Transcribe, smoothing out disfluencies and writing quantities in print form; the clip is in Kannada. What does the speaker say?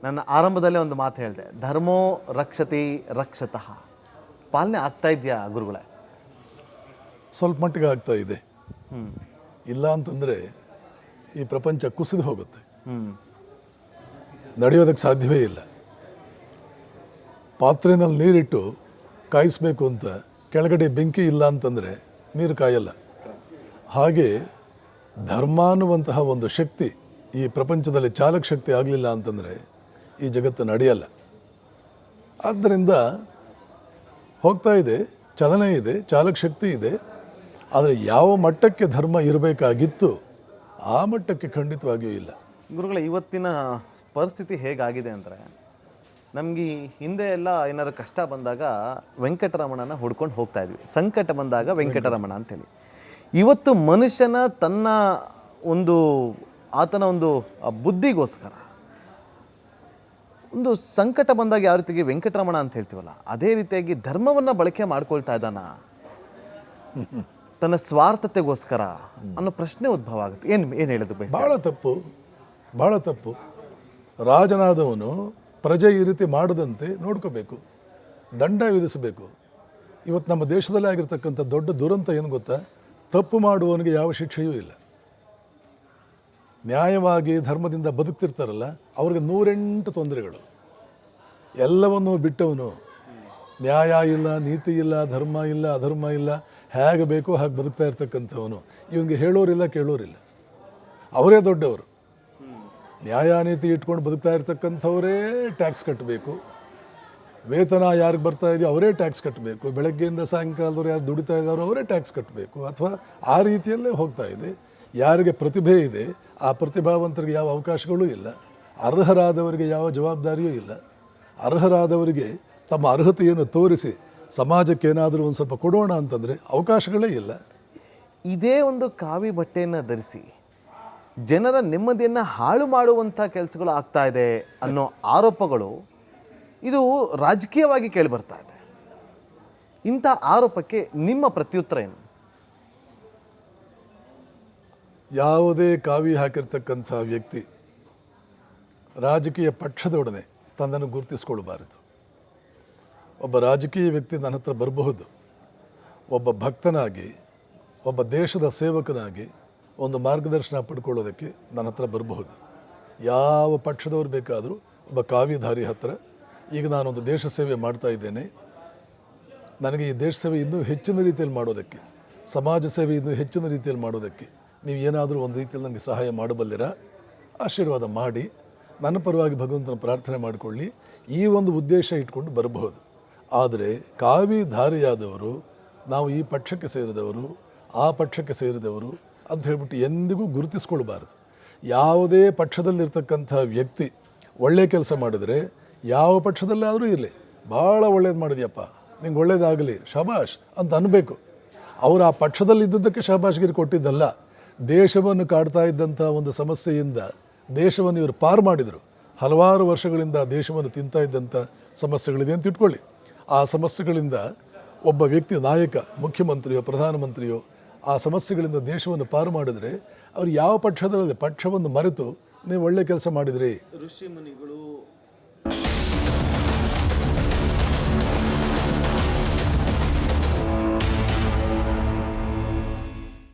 ನನ್ನ ಆರಂಭದಲ್ಲೇ ಒಂದು ಮಾತು ಹೇಳಿದೆ, ಧರ್ಮೋ ರಕ್ಷತಿ ರಕ್ಷತಃ. ಪಾಲನೆ ಆಗ್ತಾ ಇದೆಯಾ ಗುರುಗಳೇ? ಸ್ವಲ್ಪ ಮಟ್ಟಿಗೆ ಆಗ್ತಾ ಇದೆ. ಇಲ್ಲ ಅಂತಂದರೆ ಈ ಪ್ರಪಂಚ ಕುಸಿದು ಹೋಗುತ್ತೆ, ನಡೆಯೋದಕ್ಕೆ ಸಾಧ್ಯವೇ ಇಲ್ಲ. ಪಾತ್ರೆಯಲ್ಲಿ ನೀರಿಟ್ಟು ಕಾಯಿಸಬೇಕು ಅಂತ ಕೆಳಗಡೆ ಬೆಂಕಿ ಇಲ್ಲ ಅಂತಂದರೆ ನೀರು ಕಾಯಲ್ಲ. ಹಾಗೆ ಧರ್ಮ ಅನ್ನುವಂತಹ ಒಂದು ಶಕ್ತಿ ಈ ಪ್ರಪಂಚದಲ್ಲಿ ಚಾಲಕ ಶಕ್ತಿ ಆಗಲಿಲ್ಲ ಅಂತಂದರೆ ಈ ಜಗತ್ತು ನಡೆಯಲ್ಲ. ಆದ್ದರಿಂದ ಹೋಗ್ತಾ ಇದೆ, ಚಲನೆ ಇದೆ, ಚಾಲಕ ಶಕ್ತಿ ಇದೆ. ಆದರೆ ಯಾವ ಮಟ್ಟಕ್ಕೆ ಧರ್ಮ ಇರಬೇಕಾಗಿತ್ತು ಆ ಮಟ್ಟಕ್ಕೆ ಖಂಡಿತವಾಗಿಯೂ ಇಲ್ಲ. ಗುರುಗಳೇ, ಇವತ್ತಿನ ಪರಿಸ್ಥಿತಿ ಹೇಗಾಗಿದೆ ಅಂದರೆ, ನಮಗೆ ಹಿಂದೆ ಎಲ್ಲ ಏನಾದ್ರು ಕಷ್ಟ ಬಂದಾಗ ವೆಂಕಟರಮಣನ ಹುಡ್ಕೊಂಡು ಹೋಗ್ತಾ ಇದ್ವಿ, ಸಂಕಟ ಬಂದಾಗ ವೆಂಕಟರಮಣ ಅಂತೇಳಿ. ಇವತ್ತು ಮನುಷ್ಯನ ಆತನ ಒಂದು ಬುದ್ಧಿಗೋಸ್ಕರ ಒಂದು ಸಂಕಟ ಬಂದಾಗ ಯಾವ ರೀತಿಗೆ ವೆಂಕಟರಮಣ ಅಂತ ಹೇಳ್ತೀವಲ್ಲ, ಅದೇ ರೀತಿಯಾಗಿ ಧರ್ಮವನ್ನು ಬಳಕೆ ಮಾಡ್ಕೊಳ್ತಾ ಇದ್ದಾನ ತನ್ನ ಸ್ವಾರ್ಥತೆಗೋಸ್ಕರ ಅನ್ನೋ ಪ್ರಶ್ನೆ ಉದ್ಭವ ಆಗುತ್ತೆ. ಏನು ಹೇಳೋದು? ಭಾಳ ತಪ್ಪು. ರಾಜನಾದವನು ಪ್ರಜೆ ಈ ರೀತಿ ಮಾಡದಂತೆ ನೋಡ್ಕೋಬೇಕು, ದಂಡ ವಿಧಿಸಬೇಕು. ಇವತ್ತು ನಮ್ಮ ದೇಶದಲ್ಲೇ ಆಗಿರ್ತಕ್ಕಂಥ ದೊಡ್ಡ ದುರಂತ ಏನು ಗೊತ್ತಾ? ತಪ್ಪು ಮಾಡುವವನಿಗೆ ಯಾವ ಶಿಕ್ಷೆಯೂ ಇಲ್ಲ. ನ್ಯಾಯವಾಗಿ ಧರ್ಮದಿಂದ ಬದುಕ್ತಿರ್ತಾರಲ್ಲ ಅವ್ರಿಗೆ 108 ತೊಂದರೆಗಳು. ಎಲ್ಲವನ್ನೂ ಬಿಟ್ಟವನು, ನ್ಯಾಯ ಇಲ್ಲ, ನೀತಿ ಇಲ್ಲ, ಧರ್ಮ ಇಲ್ಲ, ಅಧರ್ಮ ಇಲ್ಲ, ಹೇಗೆ ಬೇಕೋ ಹಾಗೆ ಬದುಕ್ತಾ ಇರ್ತಕ್ಕಂಥವನು. ಇವನಿಗೆ ಹೇಳೋರಿಲ್ಲ, ಕೇಳೋರಿಲ್ಲ. ಅವರೇ ದೊಡ್ಡವರು. ನ್ಯಾಯ ನೀತಿ ಇಟ್ಕೊಂಡು ಬದುಕ್ತಾ ಇರ್ತಕ್ಕಂಥವರೇ ಟ್ಯಾಕ್ಸ್ ಕಟ್ಟಬೇಕು. ವೇತನ ಯಾರಿಗೆ ಬರ್ತಾ ಇದೆಯೋ ಅವರೇ ಟ್ಯಾಕ್ಸ್ ಕಟ್ಟಬೇಕು. ಬೆಳಗ್ಗೆಯಿಂದ ಸಾಯಂಕಾಲದವ್ರು ಯಾರು ದುಡಿತಾ ಇದ್ದಾರೋ ಅವರೇ ಟ್ಯಾಕ್ಸ್ ಕಟ್ಟಬೇಕು. ಅಥವಾ ಆ ರೀತಿಯಲ್ಲೇ ಹೋಗ್ತಾ ಇದೆ. ಯಾರಿಗೆ ಪ್ರತಿಭೆ ಇದೆ ಆ ಪ್ರತಿಭಾವಂತರಿಗೆ ಯಾವ ಅವಕಾಶಗಳೂ ಇಲ್ಲ. ಅರ್ಹರಾದವರಿಗೆ ಯಾವ ಜವಾಬ್ದಾರಿಯೂ ಇಲ್ಲ. ಅರ್ಹರಾದವರಿಗೆ ತಮ್ಮ ಅರ್ಹತೆಯನ್ನು ತೋರಿಸಿ ಸಮಾಜಕ್ಕೆ ಏನಾದರೂ ಒಂದು ಸ್ವಲ್ಪ ಕೊಡೋಣ ಅಂತಂದರೆ ಅವಕಾಶಗಳೇ ಇಲ್ಲ. ಇದೇ ಒಂದು ಕಾವಿ ಬಟ್ಟೆಯನ್ನು ಧರಿಸಿ ಜನರ ನೆಮ್ಮದಿಯನ್ನು ಹಾಳು ಮಾಡುವಂಥ ಕೆಲಸಗಳು ಆಗ್ತಾ ಇದೆ ಅನ್ನೋ ಆರೋಪಗಳು ಇದು ರಾಜಕೀಯವಾಗಿ ಕೇಳಿಬರ್ತಾ ಇದೆ. ಇಂಥ ಆರೋಪಕ್ಕೆ ನಿಮ್ಮ ಪ್ರತ್ಯುತ್ತರ ಏನು? ಯಾವುದೇ ಕಾವಿ ಹಾಕಿರ್ತಕ್ಕಂಥ ವ್ಯಕ್ತಿ ರಾಜಕೀಯ ಪಕ್ಷದೊಡನೆ ತನ್ನನ್ನು ಗುರುತಿಸ್ಕೊಳ್ಬಾರದು. ಒಬ್ಬ ರಾಜಕೀಯ ವ್ಯಕ್ತಿ ನನ್ನ ಹತ್ರ ಬರಬಹುದು, ಒಬ್ಬ ಭಕ್ತನಾಗಿ, ಒಬ್ಬ ದೇಶದ ಸೇವಕನಾಗಿ ಒಂದು ಮಾರ್ಗದರ್ಶನ ಪಡ್ಕೊಳ್ಳೋದಕ್ಕೆ ನನ್ನ ಹತ್ರ ಬರಬಹುದು. ಯಾವ ಪಕ್ಷದವ್ರು ಬೇಕಾದರೂ ಒಬ್ಬ ಕಾವಿಧಾರಿ ಹತ್ರ, ಈಗ ನಾನೊಂದು ದೇಶ ಸೇವೆ ಮಾಡ್ತಾ ಇದ್ದೇನೆ, ನನಗೆ ಈ ದೇಶ ಸೇವೆ ಇನ್ನೂ ಹೆಚ್ಚಿನ ರೀತಿಯಲ್ಲಿ ಮಾಡೋದಕ್ಕೆ, ಸಮಾಜ ಸೇವೆ ಇನ್ನೂ ಹೆಚ್ಚಿನ ರೀತಿಯಲ್ಲಿ ಮಾಡೋದಕ್ಕೆ ನೀವು ಏನಾದರೂ ಒಂದು ರೀತಿಯಲ್ಲಿ ನನಗೆ ಸಹಾಯ ಮಾಡಬಲ್ಲಿರಾ? ಆಶೀರ್ವಾದ ಮಾಡಿ, ನನ್ನ ಪರವಾಗಿ ಭಗವಂತನ ಪ್ರಾರ್ಥನೆ ಮಾಡಿಕೊಳ್ಳಿ, ಈ ಒಂದು ಉದ್ದೇಶ ಇಟ್ಕೊಂಡು ಬರಬಹುದು. ಆದರೆ ಕಾವಿಧಾರಿಯಾದವರು ನಾವು ಈ ಪಕ್ಷಕ್ಕೆ ಸೇರಿದವರು, ಆ ಪಕ್ಷಕ್ಕೆ ಸೇರಿದವರು ಅಂತ ಹೇಳ್ಬಿಟ್ಟು ಎಂದಿಗೂ ಗುರುತಿಸ್ಕೊಳ್ಬಾರ್ದು. ಯಾವುದೇ ಪಕ್ಷದಲ್ಲಿರ್ತಕ್ಕಂಥ ವ್ಯಕ್ತಿ ಒಳ್ಳೆ ಕೆಲಸ ಮಾಡಿದರೆ, ಯಾವ ಪಕ್ಷದಲ್ಲಾದರೂ ಇರಲಿ, ಭಾಳ ಒಳ್ಳೇದು ಮಾಡಿದ್ಯಪ್ಪ, ನಿಂಗೆ ಒಳ್ಳೇದಾಗಲಿ, ಶಬಾಷ್ ಅಂತ ಅನ್ನಬೇಕು. ಅವರು ಆ ಪಕ್ಷದಲ್ಲಿದ್ದದ್ದಕ್ಕೆ ಶಬಾಷ್ಗಿರಿ ಕೊಟ್ಟಿದ್ದಲ್ಲ. ದೇಶವನ್ನು ಕಾಡ್ತಾ ಇದ್ದಂಥ ಒಂದು ಸಮಸ್ಯೆಯಿಂದ ದೇಶವನ್ನು ಇವರು ಪಾರು ಮಾಡಿದರು. ಹಲವಾರು ವರ್ಷಗಳಿಂದ ದೇಶವನ್ನು ತಿಂತಾ ಇದ್ದಂಥ ಸಮಸ್ಯೆಗಳಿದೆ ಅಂತ ಇಟ್ಕೊಳ್ಳಿ. ಆ ಸಮಸ್ಯೆಗಳಿಂದ ಒಬ್ಬ ವ್ಯಕ್ತಿ, ನಾಯಕ, ಮುಖ್ಯಮಂತ್ರಿಯೋ ಪ್ರಧಾನಮಂತ್ರಿಯೋ ಆ ಸಮಸ್ಯೆಗಳಿಂದ ದೇಶವನ್ನು ಪಾರು ಮಾಡಿದರೆ ಅವ್ರು ಯಾವ ಪಕ್ಷದಲ್ಲಿ ಪಕ್ಷವನ್ನು ಮರೆತು ನೀವು ಒಳ್ಳೆ ಕೆಲಸ ಮಾಡಿದ್ರಿ. ಋಷಿ ಮುನಿಗಳು